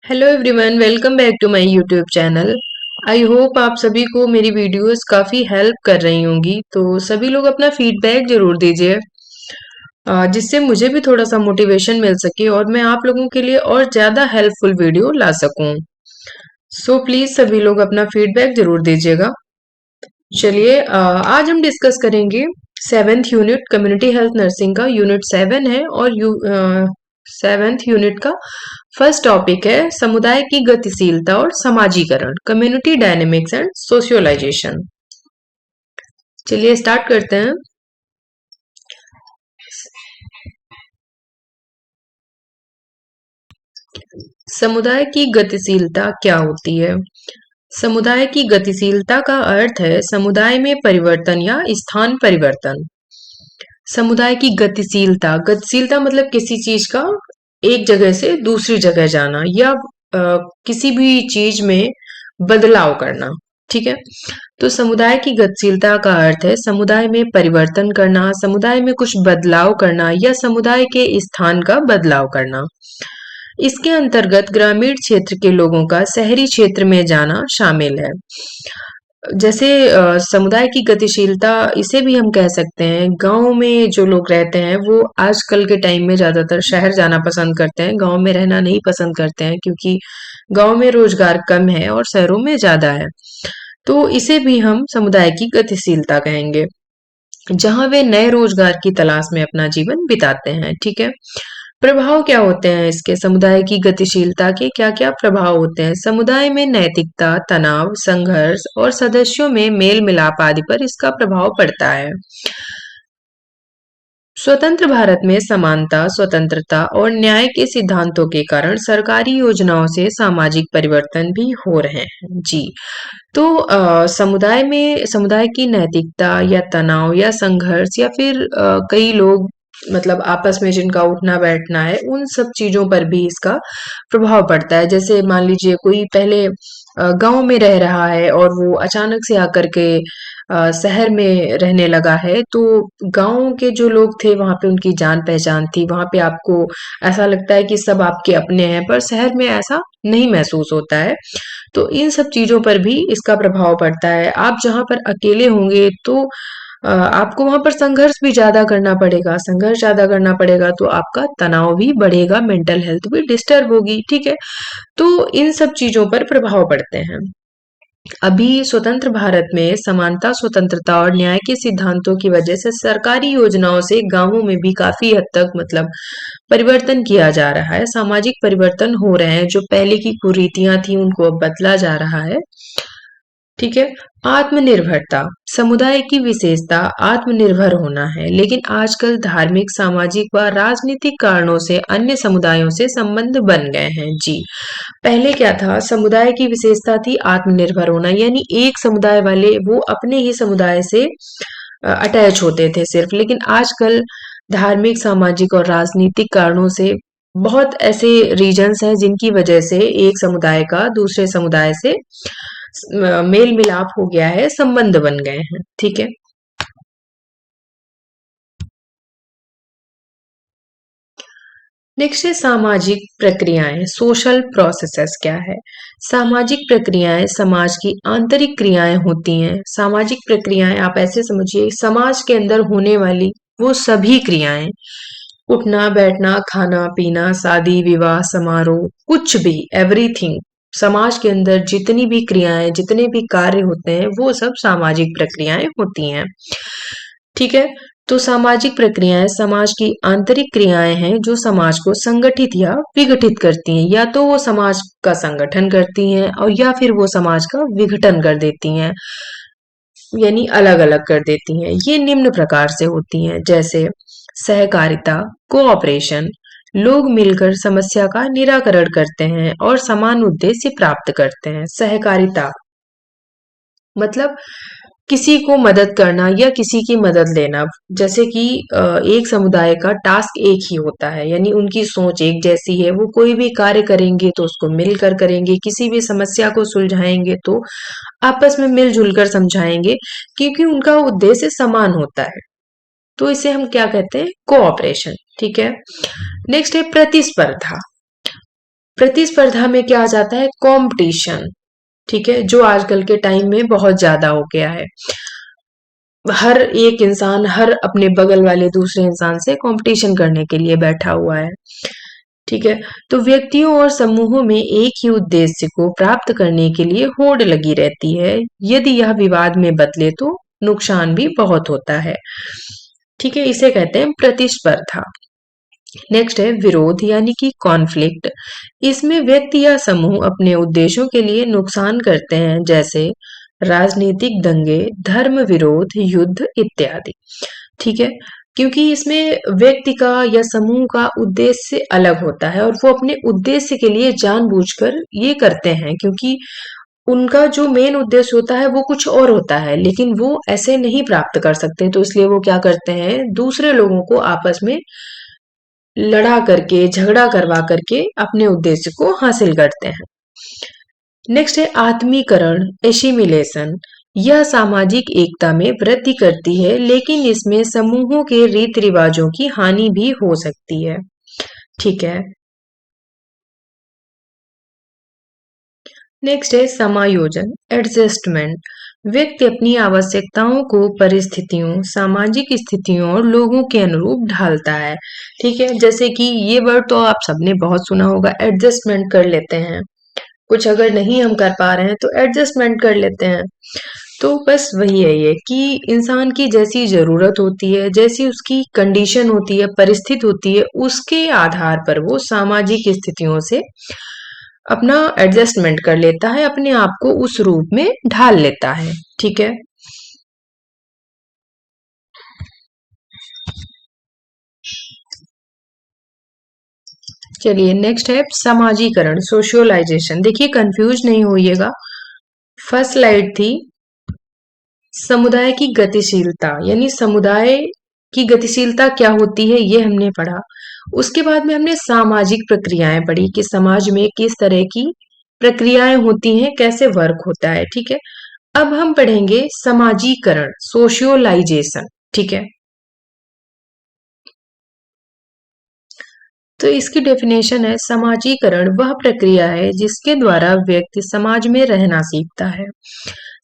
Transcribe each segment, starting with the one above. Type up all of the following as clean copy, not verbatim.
Hello everyone, welcome back to my YouTube channel. I hope आप सभी को मेरी वीडियोस काफ़ी हेल्प कर रही होंगी। तो सभी लोग अपना फीडबैक ज़रूर दीजिए, जिससे मुझे भी थोड़ा सा मोटिवेशन मिल सके और मैं आप लोगों के लिए और ज़्यादा हेल्पफुल वीडियो ला सकूं। सो प्लीज़ सभी लोग अपना फीडबैक ज़रूर दीजिएगा। चलिए, आज हम डिस्कस करेंगे seventh unit community health nursing का। यूनिट 7 है और सेवेंथ यूनिट का फर्स्ट टॉपिक है समुदाय की गतिशीलता और समाजीकरण, कम्युनिटी डायनेमिक्स एंड सोशियोलाइजेशन। चलिए स्टार्ट करते हैं। समुदाय की गतिशीलता क्या होती है? समुदाय की गतिशीलता का अर्थ है समुदाय में परिवर्तन या स्थान परिवर्तन। समुदाय की गतिशीलता, गतिशीलता मतलब किसी चीज का एक जगह से दूसरी जगह जाना या किसी भी चीज में बदलाव करना। ठीक है। तो समुदाय की गतिशीलता का अर्थ है समुदाय में परिवर्तन करना, समुदाय में कुछ बदलाव करना या समुदाय के स्थान का बदलाव करना। इसके अंतर्गत ग्रामीण क्षेत्र के लोगों का शहरी क्षेत्र में जाना शामिल है। जैसे समुदाय की गतिशीलता इसे भी हम कह सकते हैं। गांव में जो लोग रहते हैं वो आजकल के टाइम में ज्यादातर शहर जाना पसंद करते हैं, गांव में रहना नहीं पसंद करते हैं, क्योंकि गांव में रोजगार कम है और शहरों में ज्यादा है। तो इसे भी हम समुदाय की गतिशीलता कहेंगे, जहां वे नए रोजगार की तलाश में अपना जीवन बिताते हैं। ठीक है। प्रभाव क्या होते हैं इसके? समुदाय की गतिशीलता के क्या क्या प्रभाव होते हैं? समुदाय में नैतिकता, तनाव, संघर्ष और सदस्यों में मेल मिलाप आदि पर इसका प्रभाव पड़ता है। स्वतंत्र भारत में समानता, स्वतंत्रता और न्याय के सिद्धांतों के कारण सरकारी योजनाओं से सामाजिक परिवर्तन भी हो रहे हैं। जी। तो समुदाय में समुदाय की नैतिकता या तनाव या संघर्ष या फिर कई लोग मतलब आपस में जिनका उठना बैठना है, उन सब चीजों पर भी इसका प्रभाव पड़ता है। जैसे मान लीजिए कोई पहले गांव में रह रहा है और वो अचानक से आकर के शहर में रहने लगा है, तो गांव के जो लोग थे वहां पे उनकी जान पहचान थी, वहां पे आपको ऐसा लगता है कि सब आपके अपने हैं, पर शहर में ऐसा नहीं महसूस होता है। तो इन सब चीजों पर भी इसका प्रभाव पड़ता है। आप जहां पर अकेले होंगे तो आपको वहां पर संघर्ष भी ज्यादा करना पड़ेगा, संघर्ष ज्यादा करना पड़ेगा तो आपका तनाव भी बढ़ेगा, मेंटल हेल्थ भी डिस्टर्ब होगी। ठीक है। तो इन सब चीजों पर प्रभाव पड़ते हैं। अभी स्वतंत्र भारत में समानता, स्वतंत्रता और न्याय के सिद्धांतों की वजह से सरकारी योजनाओं से गांवों में भी काफी हद तक मतलब परिवर्तन किया जा रहा है, सामाजिक परिवर्तन हो रहे हैं। जो पहले की कुरीतियां थी उनको अब बदला जा रहा है। ठीक है। आत्मनिर्भरता, समुदाय की विशेषता आत्मनिर्भर होना है, लेकिन आजकल धार्मिक, सामाजिक व राजनीतिक कारणों से अन्य समुदायों से संबंध बन गए हैं। जी। पहले क्या था? समुदाय की विशेषता थी आत्मनिर्भर होना, यानी एक समुदाय वाले वो अपने ही समुदाय से अटैच होते थे सिर्फ। लेकिन आजकल धार्मिक, सामाजिक और राजनीतिक कारणों से बहुत ऐसे रीजन्स हैं जिनकी वजह से एक समुदाय का दूसरे समुदाय से मेल मिलाप हो गया है, संबंध बन गए हैं। ठीक है। नेक्स्ट है सामाजिक प्रक्रियाएं, सोशल प्रोसेसेस क्या है? सामाजिक प्रक्रियाएं समाज की आंतरिक क्रियाएं होती हैं। सामाजिक प्रक्रियाएं आप ऐसे समझिए, समाज के अंदर होने वाली वो सभी क्रियाएं, उठना बैठना, खाना पीना, शादी विवाह समारोह, कुछ भी, एवरीथिंग। समाज के अंदर जितनी भी क्रियाएं, जितने भी कार्य होते हैं वो सब सामाजिक प्रक्रियाएं होती हैं। ठीक है। तो सामाजिक प्रक्रियाएं समाज की आंतरिक क्रियाएं हैं जो समाज को संगठित या विघटित करती हैं। या तो वो समाज का संगठन करती हैं और या फिर वो समाज का विघटन कर देती हैं, यानी अलग अलग कर देती हैं। ये निम्न प्रकार से होती हैं, जैसे सहकारिता, कोऑपरेशन, लोग मिलकर समस्या का निराकरण करते हैं और समान उद्देश्य प्राप्त करते हैं। सहकारिता मतलब किसी को मदद करना या किसी की मदद लेना। जैसे कि एक समुदाय का टास्क एक ही होता है, यानी उनकी सोच एक जैसी है, वो कोई भी कार्य करेंगे तो उसको मिलकर करेंगे, किसी भी समस्या को सुलझाएंगे तो आपस में मिलजुल कर समझाएंगे, क्योंकि उनका उद्देश्य समान होता है। तो इसे हम क्या कहते हैं? कोऑपरेशन। ठीक है। नेक्स्ट है प्रतिस्पर्धा। प्रतिस्पर्धा में क्या आ जाता है? कंपटीशन। ठीक है, जो आजकल के टाइम में बहुत ज्यादा हो गया है। हर एक इंसान हर अपने बगल वाले दूसरे इंसान से कंपटीशन करने के लिए बैठा हुआ है। ठीक है, तो व्यक्तियों और समूहों में एक ही उद्देश्य को प्राप्त करने के लिए होड़ लगी रहती है। यदि यह विवाद में बदले तो नुकसान भी बहुत होता है। ठीक है, इसे कहते हैं प्रतिस्पर्धा। नेक्स्ट है विरोध यानी कि कॉन्फ्लिक्ट। इसमें व्यक्ति या समूह अपने उद्देश्यों के लिए नुकसान करते हैं, जैसे राजनीतिक दंगे, धर्म विरोध, युद्ध इत्यादि। ठीक है, क्योंकि इसमें व्यक्ति का या समूह का उद्देश्य अलग होता है और वो अपने उद्देश्य के लिए जानबूझकर ये करते हैं, क्योंकि उनका जो मेन उद्देश्य होता है वो कुछ और होता है, लेकिन वो ऐसे नहीं प्राप्त कर सकते, तो इसलिए वो क्या करते हैं, दूसरे लोगों को आपस में लड़ा करके, झगड़ा करवा करके अपने उद्देश्य को हासिल करते हैं। नेक्स्ट है आत्मीकरण, एशिमिलेशन। यह सामाजिक एकता में वृद्धि करती है, लेकिन इसमें समूहों के रीति रिवाजों की हानि भी हो सकती है। ठीक है, नेक्स्ट है समायोजन, एडजस्टमेंट। व्यक्ति अपनी आवश्यकताओं को परिस्थितियों, सामाजिक स्थितियों और लोगों के अनुरूप ढालता है। ठीक है, जैसे कि ये वर्ड तो आप सबने बहुत सुना होगा, एडजस्टमेंट कर लेते हैं। कुछ अगर नहीं हम कर पा रहे हैं तो एडजस्टमेंट कर लेते हैं। तो बस वही है ये कि इंसान की जैसी जरूरत होती है, जैसी उसकी कंडीशन होती है, परिस्थिति होती है, उसके आधार पर वो सामाजिक स्थितियों से अपना एडजस्टमेंट कर लेता है, अपने आप को उस रूप में ढाल लेता है। ठीक है, चलिए नेक्स्ट है समाजीकरण, सोशियोलाइजेशन। देखिए कंफ्यूज नहीं होइएगा। फर्स्ट स्लाइड थी समुदाय की गतिशीलता, यानी समुदाय की गतिशीलता क्या होती है ये हमने पढ़ा। उसके बाद में हमने सामाजिक प्रक्रियाएं पढ़ी कि समाज में किस तरह की प्रक्रियाएं होती हैं, कैसे वर्क होता है। ठीक है, अब हम पढ़ेंगे समाजीकरण, सोशियोलाइजेशन। ठीक है, तो इसकी डेफिनेशन है समाजीकरण वह प्रक्रिया है जिसके द्वारा व्यक्ति समाज में रहना सीखता है।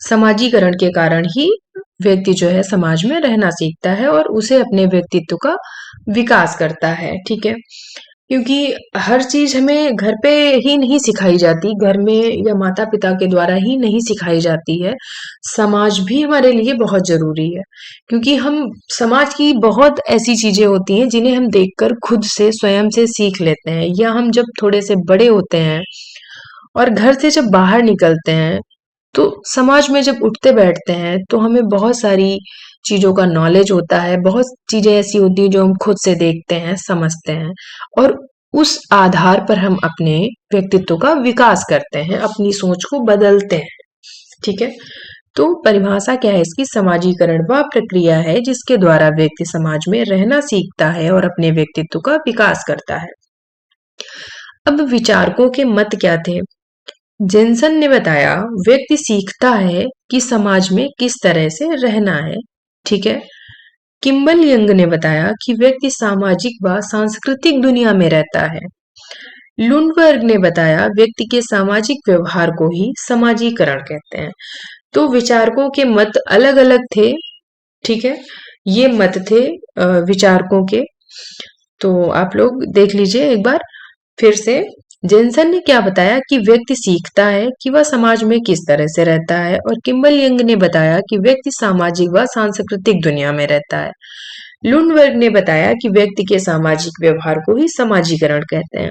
समाजीकरण के कारण ही व्यक्ति जो है समाज में रहना सीखता है और उसे अपने व्यक्तित्व का विकास करता है। ठीक है, क्योंकि हर चीज हमें घर पे ही नहीं सिखाई जाती, घर में या माता पिता के द्वारा ही नहीं सिखाई जाती है। समाज भी हमारे लिए बहुत जरूरी है, क्योंकि हम समाज की बहुत ऐसी चीजें होती हैं जिन्हें हम देखकर खुद से स्वयं से सीख लेते हैं, या हम जब थोड़े से बड़े होते हैं और घर से जब बाहर निकलते हैं तो समाज में जब उठते बैठते हैं तो हमें बहुत सारी चीजों का नॉलेज होता है, बहुत चीजें ऐसी होती हैं जो हम खुद से देखते हैं, समझते हैं, और उस आधार पर हम अपने व्यक्तित्व का विकास करते हैं, अपनी सोच को बदलते हैं। ठीक है, तो परिभाषा क्या है इसकी? समाजीकरण वह प्रक्रिया है जिसके द्वारा व्यक्ति समाज में रहना सीखता है और अपने व्यक्तित्व का विकास करता है। अब विचारकों के मत क्या थे? जेन्सन ने बताया व्यक्ति सीखता है कि समाज में किस तरह से रहना है। ठीक है, किम्बल यंग ने बताया कि व्यक्ति सामाजिक व सांस्कृतिक दुनिया में रहता है। लुंडबर्ग ने बताया व्यक्ति के सामाजिक व्यवहार को ही समाजीकरण कहते हैं। तो विचारकों के मत अलग अलग थे। ठीक है, ये मत थे विचारकों के। तो आप लोग देख लीजिए एक बार फिर से। जेन्सन ने क्या बताया कि व्यक्ति सीखता है कि वह समाज में किस तरह से रहता है, और किम्बल यंग ने बताया कि व्यक्ति सामाजिक व सांस्कृतिक दुनिया में रहता है। लुंडबर्ग ने बताया कि व्यक्ति के सामाजिक व्यवहार को ही समाजीकरण कहते हैं।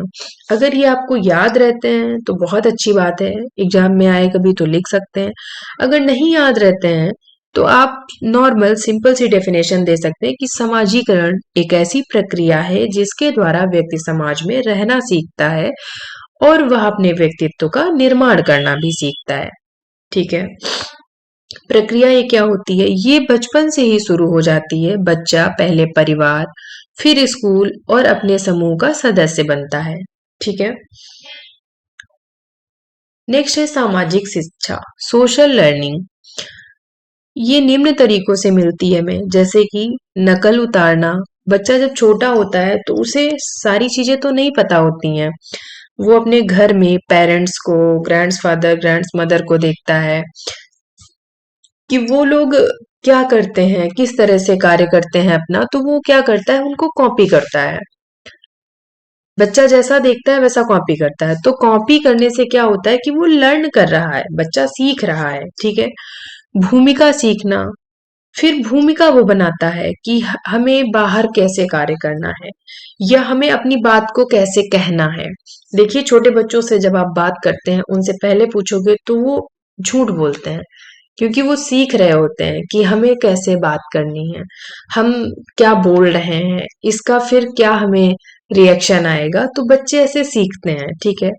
अगर ये आपको याद रहते हैं तो बहुत अच्छी बात है, एग्जाम में आए कभी तो लिख सकते हैं। अगर नहीं याद रहते हैं तो आप नॉर्मल सिंपल सी डेफिनेशन दे सकते हैं कि समाजीकरण एक ऐसी प्रक्रिया है जिसके द्वारा व्यक्ति समाज में रहना सीखता है और वह अपने व्यक्तित्व का निर्माण करना भी सीखता है। ठीक है, प्रक्रिया ये क्या होती है? ये बचपन से ही शुरू हो जाती है। बच्चा पहले परिवार, फिर स्कूल और अपने समूह का सदस्य बनता है। ठीक है, नेक्स्ट है सामाजिक शिक्षा, सोशल लर्निंग। ये निम्न तरीकों से मिलती है हमें, जैसे कि नकल उतारना। बच्चा जब छोटा होता है तो उसे सारी चीजें तो नहीं पता होती हैं, वो अपने घर में पेरेंट्स को, ग्रैंडफादर, ग्रैंडमदर को देखता है कि वो लोग क्या करते हैं, किस तरह से कार्य करते हैं अपना, तो वो क्या करता है, उनको कॉपी करता है। बच्चा जैसा देखता है वैसा कॉपी करता है। तो कॉपी करने से क्या होता है कि वो लर्न कर रहा है, बच्चा सीख रहा है, ठीक है। भूमिका सीखना, फिर भूमिका वो बनाता है कि हमें बाहर कैसे कार्य करना है या हमें अपनी बात को कैसे कहना है। देखिए, छोटे बच्चों से जब आप बात करते हैं, उनसे पहले पूछोगे तो वो झूठ बोलते हैं, क्योंकि वो सीख रहे होते हैं कि हमें कैसे बात करनी है, हम क्या बोल रहे हैं, इसका फिर क्या हमें रिएक्शन आएगा। तो बच्चे ऐसे सीखते हैं, ठीक है।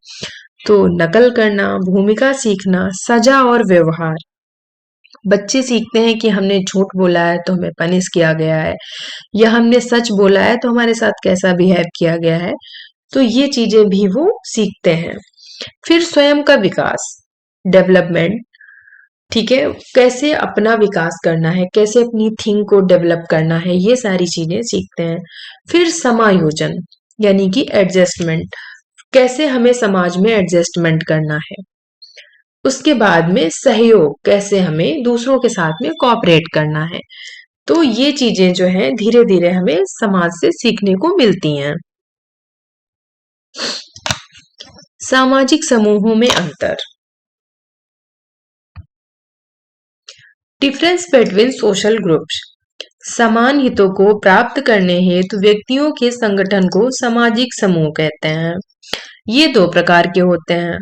तो नकल करना, भूमिका सीखना, सजा और व्यवहार, बच्चे सीखते हैं कि हमने झूठ बोला है तो हमें पनिश किया गया है, या हमने सच बोला है तो हमारे साथ कैसा बिहेव किया गया है। तो ये चीजें भी वो सीखते हैं। फिर स्वयं का विकास, डेवलपमेंट, ठीक है, कैसे अपना विकास करना है, कैसे अपनी थिंक को डेवलप करना है, ये सारी चीजें सीखते हैं। फिर समायोजन, यानी कि एडजस्टमेंट, कैसे हमें समाज में एडजस्टमेंट करना है। उसके बाद में सहयोग, कैसे हमें दूसरों के साथ में कोऑपरेट करना है। तो ये चीजें जो हैं धीरे धीरे हमें समाज से सीखने को मिलती हैं। सामाजिक समूहों में अंतर, डिफरेंस बिटवीन सोशल ग्रुप्स, समान हितों को प्राप्त करने हेतु व्यक्तियों के संगठन को सामाजिक समूह कहते हैं। ये दो प्रकार के होते हैं,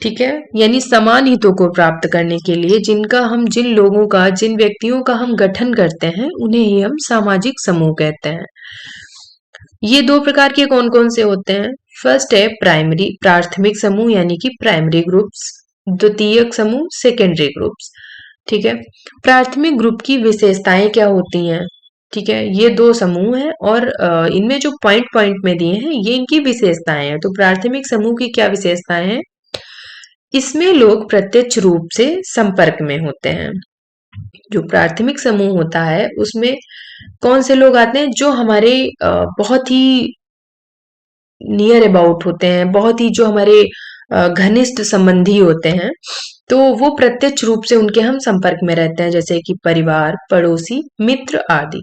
ठीक है। यानी समान हितों को प्राप्त करने के लिए जिन लोगों का, जिन व्यक्तियों का हम गठन करते हैं, उन्हें ही हम सामाजिक समूह कहते हैं। ये दो प्रकार के कौन कौन से होते हैं? फर्स्ट है प्राइमरी, प्राथमिक समूह, यानी कि प्राइमरी ग्रुप्स। द्वितीयक समूह, सेकेंडरी ग्रुप्स, ठीक है। प्राथमिक ग्रुप की विशेषताएं क्या होती हैं? ठीक है, ये दो समूह हैं और इनमें जो पॉइंट पॉइंट में दिए हैं ये इनकी विशेषताएं हैं। तो प्राथमिक समूह की क्या विशेषताएं हैं? इसमें लोग प्रत्यक्ष रूप से संपर्क में होते हैं। जो प्राथमिक समूह होता है उसमें कौन से लोग आते हैं? जो हमारे बहुत ही नियर अबाउट होते हैं, बहुत ही जो हमारे घनिष्ठ संबंधी होते हैं, तो वो प्रत्यक्ष रूप से उनके हम संपर्क में रहते हैं, जैसे कि परिवार, पड़ोसी, मित्र आदि।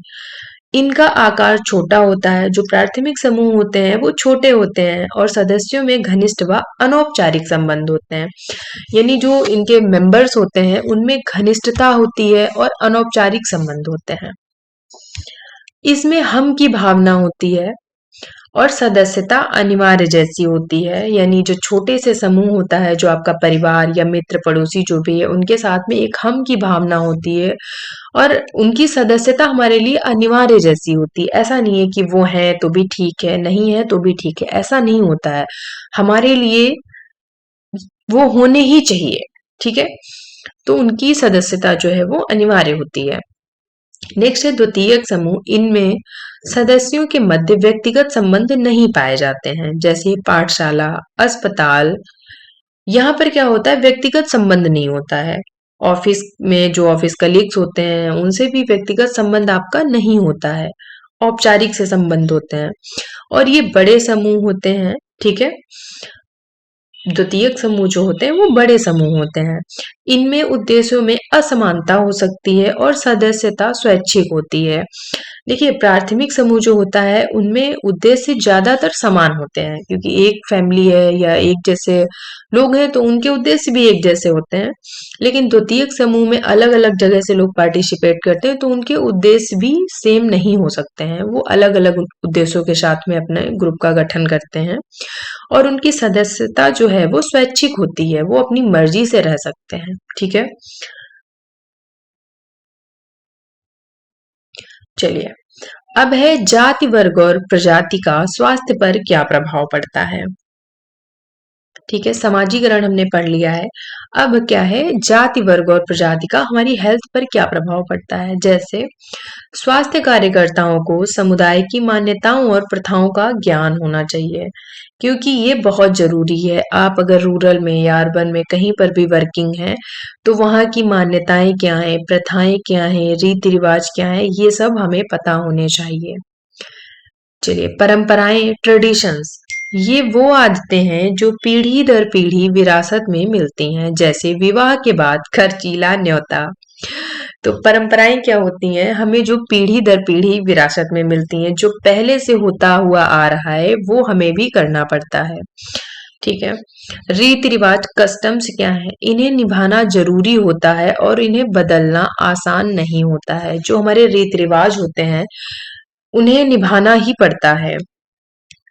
इनका आकार छोटा होता है। जो प्राथमिक समूह होते हैं वो छोटे होते हैं और सदस्यों में घनिष्ठ व अनौपचारिक संबंध होते हैं। यानी जो इनके मेंबर्स होते हैं उनमें घनिष्ठता होती है और अनौपचारिक संबंध होते हैं। इसमें हम की भावना होती है और सदस्यता अनिवार्य जैसी होती है। यानी जो छोटे से समूह होता है, जो आपका परिवार या मित्र पड़ोसी जो भी है, उनके साथ में एक हम की भावना होती है और उनकी सदस्यता हमारे लिए अनिवार्य जैसी होती है। ऐसा नहीं है कि वो है तो भी ठीक है, नहीं है तो भी ठीक है, ऐसा नहीं होता है। हमारे लिए वो होने ही चाहिए, ठीक है। तो उनकी सदस्यता जो है वो अनिवार्य होती है। नेक्स्ट है द्वितीयक समूह। इनमें सदस्यों के मध्य व्यक्तिगत संबंध नहीं पाए जाते हैं, जैसे पाठशाला, अस्पताल। यहाँ पर क्या होता है? व्यक्तिगत संबंध नहीं होता है। ऑफिस में जो ऑफिस कलीग्स होते हैं उनसे भी व्यक्तिगत संबंध आपका नहीं होता है, औपचारिक से संबंध होते हैं। और ये बड़े समूह होते हैं, ठीक है। द्वितीयक समूह जो होते हैं वो बड़े समूह होते हैं। इनमें उद्देश्यों में असमानता हो सकती है और सदस्यता स्वैच्छिक होती है। देखिए, प्राथमिक समूह जो होता है उनमें उद्देश्य ज्यादातर समान होते हैं, क्योंकि एक फैमिली है या एक जैसे लोग हैं तो उनके उद्देश्य भी एक जैसे होते हैं। लेकिन द्वितीयक समूह में अलग अलग जगह से लोग पार्टिसिपेट करते हैं तो उनके उद्देश्य भी सेम नहीं हो सकते हैं। वो अलग अलग उद्देश्यों के साथ में अपने ग्रुप का गठन करते हैं और उनकी सदस्यता जो है वो स्वैच्छिक होती है, वो अपनी मर्जी से रह सकते हैं, ठीक है। चलिए, अब है जाति, वर्ग और प्रजाति का स्वास्थ्य पर क्या प्रभाव पड़ता है। ठीक है, समाजीकरण हमने पढ़ लिया है। अब क्या है, जाति, वर्ग और प्रजाति का हमारी हेल्थ पर क्या प्रभाव पड़ता है। जैसे स्वास्थ्य कार्यकर्ताओं को समुदाय की मान्यताओं और प्रथाओं का ज्ञान होना चाहिए, क्योंकि ये बहुत जरूरी है। आप अगर रूरल में या अर्बन में कहीं पर भी वर्किंग है तो वहाँ की मान्यताएं क्या है, प्रथाएं क्या है, रीति रिवाज क्या है, ये सब हमें पता होने चाहिए। चलिए, परंपराएं, ट्रेडिशंस, ये वो आदतें हैं जो पीढ़ी दर पीढ़ी विरासत में मिलती हैं, जैसे विवाह के बाद खर्चीला न्योता। तो परंपराएं क्या होती हैं, हमें जो पीढ़ी दर पीढ़ी विरासत में मिलती हैं, जो पहले से होता हुआ आ रहा है, वो हमें भी करना पड़ता है। ठीक है। रीति रिवाज कस्टम्स क्या है, इन्हें निभाना जरूरी होता है और इन्हें बदलना आसान नहीं होता है। जो हमारे रीति रिवाज होते हैं, उन्हें निभाना ही पड़ता है।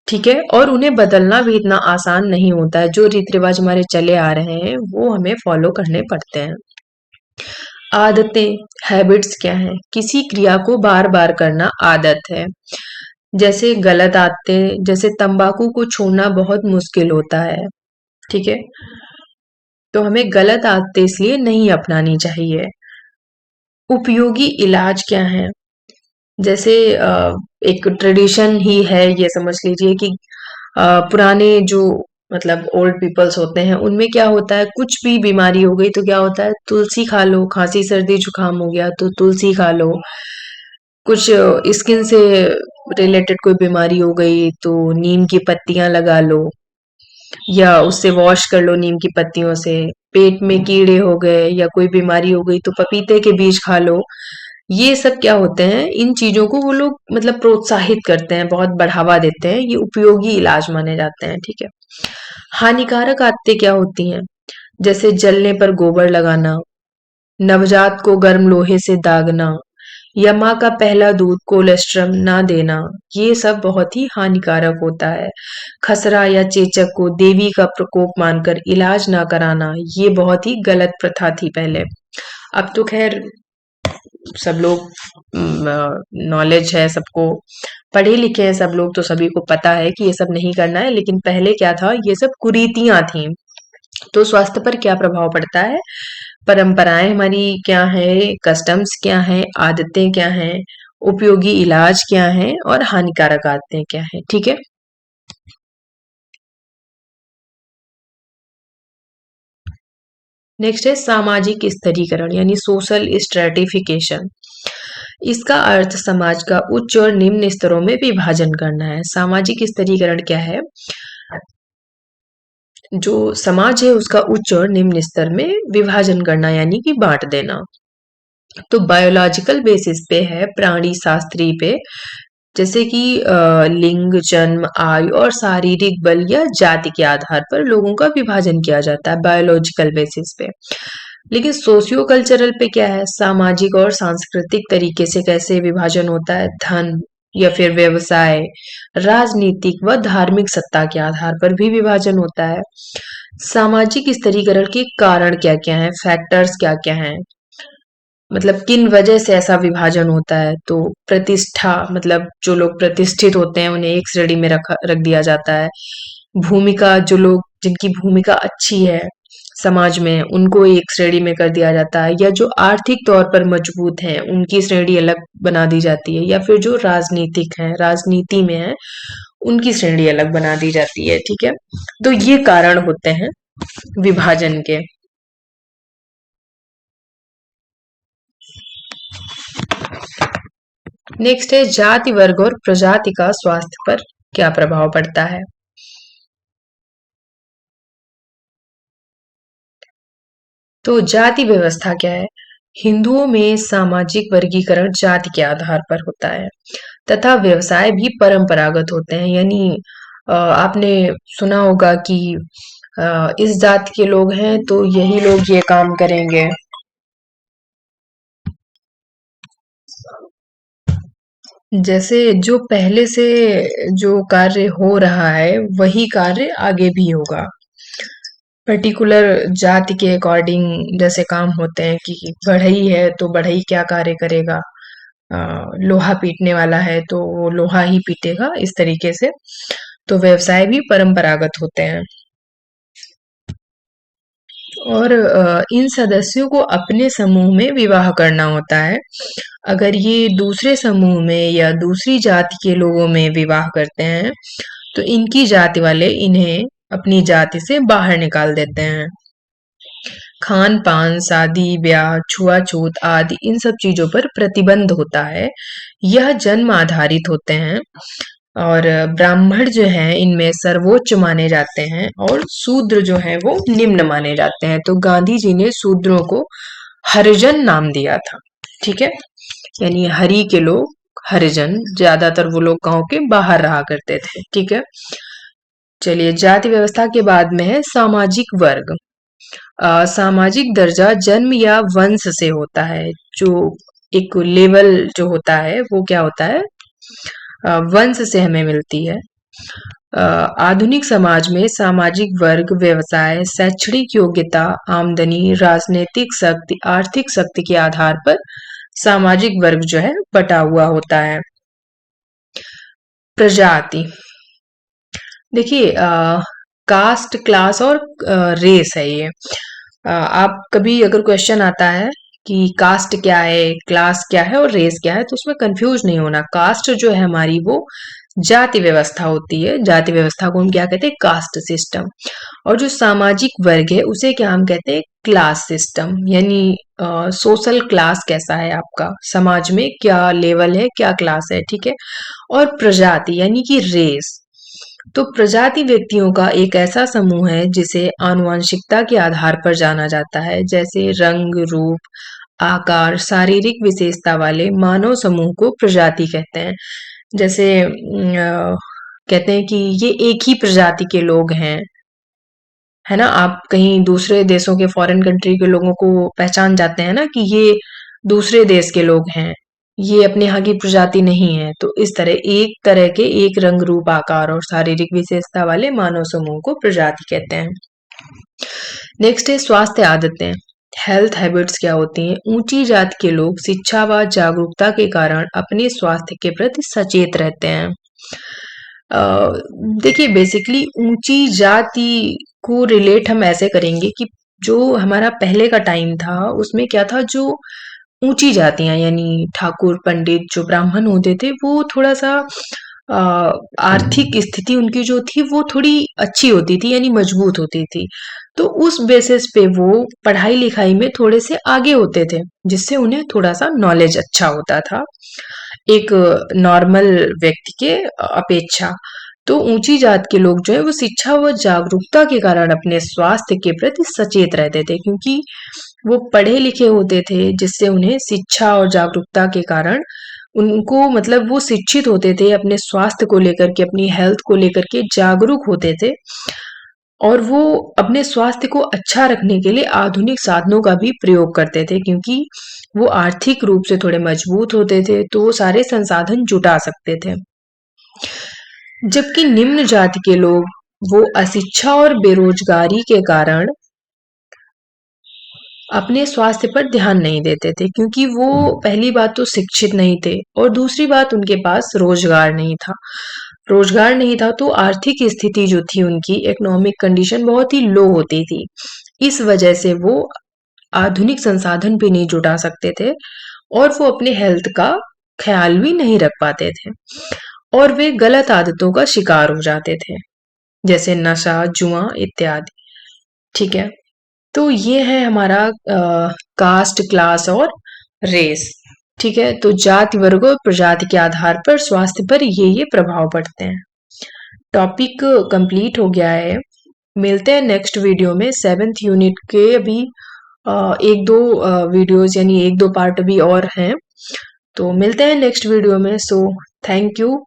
ठीक है, और उन्हें बदलना भी इतना आसान नहीं होता है। जो रीति रिवाज हमारे चले आ रहे हैं, वो हमें फॉलो करने पड़ते हैं। आदतें, हैबिट्स क्या है, किसी क्रिया को बार बार करना आदत है। जैसे गलत आदतें, जैसे तंबाकू को छोड़ना बहुत मुश्किल होता है। ठीक है, तो हमें गलत आदतें इसलिए नहीं अपनानी चाहिए। उपयोगी इलाज क्या है, जैसे एक ट्रेडिशन ही है, ये समझ लीजिए कि पुराने जो मतलब ओल्ड पीपल्स होते हैं, उनमें क्या होता है, कुछ भी बीमारी हो गई तो क्या होता है, तुलसी खा लो, खांसी सर्दी जुकाम हो गया तो तुलसी खा लो। कुछ स्किन से रिलेटेड कोई बीमारी हो गई तो नीम की पत्तियां लगा लो, या उससे वॉश कर लो नीम की पत्तियों से। पेट में कीड़े हो गए या कोई बीमारी हो गई तो पपीते के बीज खा लो। ये सब क्या होते हैं, इन चीजों को वो लोग मतलब प्रोत्साहित करते हैं, बहुत बढ़ावा देते हैं, ये उपयोगी इलाज माने जाते हैं। ठीक है। हानिकारक आदतें क्या होती हैं, जैसे जलने पर गोबर लगाना, नवजात को गर्म लोहे से दागना, या माँ का पहला दूध कोलेस्ट्रम ना देना, ये सब बहुत ही हानिकारक होता है। खसरा या चेचक को देवी का प्रकोप मानकर इलाज ना कराना, ये बहुत ही गलत प्रथा थी पहले। अब तो खैर सब लोग नॉलेज है सबको, पढ़े लिखे हैं सब लोग, तो सभी को पता है कि ये सब नहीं करना है। लेकिन पहले क्या था, ये सब कुरीतियां थी। तो स्वास्थ्य पर क्या प्रभाव पड़ता है, परंपराएं हमारी क्या है, कस्टम्स क्या है, आदतें क्या हैं, उपयोगी इलाज क्या है, और हानिकारक आदतें क्या है। ठीक है। नेक्स्ट है सामाजिक स्तरीकरण यानी सोशल स्ट्रेटिफिकेशन। इसका अर्थ समाज का उच्च और निम्न स्तरों में विभाजन करना है। सामाजिक स्तरीकरण क्या है, जो समाज है उसका उच्च और निम्न स्तर में विभाजन करना यानी कि बांट देना। तो बायोलॉजिकल बेसिस पे है, प्राणी शास्त्री पे, जैसे कि लिंग, जन्म, आयु और शारीरिक बल या जाति के आधार पर लोगों का विभाजन किया जाता है बायोलॉजिकल बेसिस पे। लेकिन सोशियो कल्चरल पे क्या है, सामाजिक और सांस्कृतिक तरीके से कैसे विभाजन होता है, धन या फिर व्यवसाय, राजनीतिक व धार्मिक सत्ता के आधार पर भी विभाजन होता है। सामाजिक स्तरीकरण के कारण क्या क्या है, फैक्टर्स क्या क्या हैं, मतलब किन वजह से ऐसा विभाजन होता है। तो प्रतिष्ठा, मतलब जो लोग प्रतिष्ठित होते हैं उन्हें एक श्रेणी में रख रख दिया जाता है। भूमिका, जो लोग जिनकी भूमिका अच्छी है समाज में, उनको एक श्रेणी में कर दिया जाता है। या जो आर्थिक तौर पर मजबूत हैं उनकी श्रेणी अलग बना दी जाती है। या फिर जो राजनीतिक हैं, राजनीति में है, उनकी श्रेणी अलग बना दी जाती है। ठीक है, तो ये कारण होते हैं विभाजन के। नेक्स्ट है जाति, वर्ग और प्रजाति का स्वास्थ्य पर क्या प्रभाव पड़ता है। तो जाति व्यवस्था क्या है, हिंदुओं में सामाजिक वर्गीकरण जाति के आधार पर होता है, तथा व्यवसाय भी परंपरागत होते हैं। यानी आपने सुना होगा कि इस जाति के लोग हैं तो यही लोग ये काम करेंगे। जैसे जो पहले से जो कार्य हो रहा है वही कार्य आगे भी होगा। पर्टिकुलर जाति के अकॉर्डिंग जैसे काम होते हैं कि बढ़ई है तो बढ़ई क्या कार्य करेगा, लोहा पीटने वाला है तो वो लोहा ही पीटेगा, इस तरीके से। तो व्यवसाय भी परंपरागत होते हैं। और इन सदस्यों को अपने समूह में विवाह करना होता है। अगर ये दूसरे समूह में या दूसरी जाति के लोगों में विवाह करते हैं तो इनकी जाति वाले इन्हें अपनी जाति से बाहर निकाल देते हैं। खान पान, शादी ब्याह, छुआछूत आदि इन सब चीजों पर प्रतिबंध होता है। यह जन्म आधारित होते हैं। और ब्राह्मण जो हैं इनमें सर्वोच्च माने जाते हैं और शूद्र जो हैं वो निम्न माने जाते हैं। तो गांधी जी ने शूद्रों को हरिजन नाम दिया था। ठीक है, यानी हरि के लोग हरिजन, ज्यादातर वो लोग गांव के बाहर रहा करते थे। ठीक है, चलिए जाति व्यवस्था के बाद में है सामाजिक वर्ग। सामाजिक दर्जा जन्म या वंश से होता है। जो एक लेवल जो होता है वो क्या होता है, वंश से हमें मिलती है। आधुनिक समाज में सामाजिक वर्ग व्यवसाय, शैक्षणिक योग्यता, आमदनी, राजनीतिक शक्ति, आर्थिक शक्ति के आधार पर सामाजिक वर्ग जो है बटा हुआ होता है। प्रजाति, देखिए कास्ट, क्लास और रेस है ये। आप कभी अगर क्वेश्चन आता है कि कास्ट क्या है, क्लास क्या है और रेस क्या है, तो उसमें कंफ्यूज नहीं होना। कास्ट जो है हमारी वो जाति व्यवस्था होती है। जाति व्यवस्था को हम क्या कहते हैं, कास्ट सिस्टम। और जो सामाजिक वर्ग है उसे क्या हम कहते हैं, क्लास सिस्टम। यानी सोशल क्लास कैसा है आपका, समाज में क्या लेवल है, क्या क्लास है। ठीक है, और प्रजाति यानी कि रेस। तो प्रजाति व्यक्तियों का एक ऐसा समूह है जिसे आनुवंशिकता के आधार पर जाना जाता है। जैसे रंग, रूप, आकार, शारीरिक विशेषता वाले मानव समूह को प्रजाति कहते हैं। जैसे कहते हैं कि ये एक ही प्रजाति के लोग हैं, है ना। आप कहीं दूसरे देशों के, फॉरेन कंट्री के लोगों को पहचान जाते हैं ना कि ये दूसरे देश के लोग हैं, ये अपने यहाँ की प्रजाति नहीं है। तो इस तरह के एक रंग, रूप, आकार और शारीरिक विशेषता वाले मानव समूह को प्रजाति कहते हैं। नेक्स्ट है स्वास्थ्य आदतें। हेल्थ हैबिट्स क्या होती हैं। ऊंची जाति के लोग शिक्षा व जागरूकता के कारण अपने स्वास्थ्य के प्रति सचेत रहते हैं। देखिए बेसिकली ऊंची जाति को रिलेट हम ऐसे करेंगे कि जो हमारा पहले का टाइम था उसमें क्या था, जो ऊंची जातियां यानी ठाकुर, पंडित, जो ब्राह्मण होते थे वो थोड़ा सा अ, आर्थिक स्थिति उनकी जो थी वो थोड़ी अच्छी होती थी, यानी मजबूत होती थी। तो उस बेसिस पे वो पढ़ाई लिखाई में थोड़े से आगे होते थे, जिससे उन्हें थोड़ा सा नॉलेज अच्छा होता था एक नॉर्मल व्यक्ति के अपेक्षा। तो ऊंची जात के लोग जो है वो शिक्षा व जागरूकता के कारण अपने स्वास्थ्य के प्रति सचेत रहते थे, क्योंकि वो पढ़े लिखे होते थे, जिससे उन्हें शिक्षा और जागरूकता के कारण उनको मतलब वो शिक्षित होते थे, अपने स्वास्थ्य को लेकर के, अपनी हेल्थ को लेकर के जागरूक होते थे। और वो अपने स्वास्थ्य को अच्छा रखने के लिए आधुनिक साधनों का भी प्रयोग करते थे, क्योंकि वो आर्थिक रूप से थोड़े मजबूत होते थे, तो वो सारे संसाधन जुटा सकते थे। जबकि निम्न जाति के लोग वो अशिक्षा और बेरोजगारी के कारण अपने स्वास्थ्य पर ध्यान नहीं देते थे, क्योंकि वो पहली बात तो शिक्षित नहीं थे और दूसरी बात उनके पास रोजगार नहीं था। रोजगार नहीं था तो आर्थिक स्थिति जो थी उनकी, इकोनॉमिक कंडीशन बहुत ही लो होती थी। इस वजह से वो आधुनिक संसाधन भी नहीं जुटा सकते थे और वो अपने हेल्थ का ख्याल भी नहीं रख पाते थे और वे गलत आदतों का शिकार हो जाते थे, जैसे नशा, जुआ इत्यादि। ठीक है, तो ये है हमारा कास्ट, क्लास और रेस। ठीक है, तो जाति, वर्ग और प्रजाति के आधार पर स्वास्थ्य पर ये प्रभाव पड़ते हैं। टॉपिक कंप्लीट हो गया है। मिलते हैं नेक्स्ट वीडियो में। 7th यूनिट के अभी एक दो वीडियोस यानी एक दो पार्ट अभी और हैं, तो मिलते हैं नेक्स्ट वीडियो में। So thank you.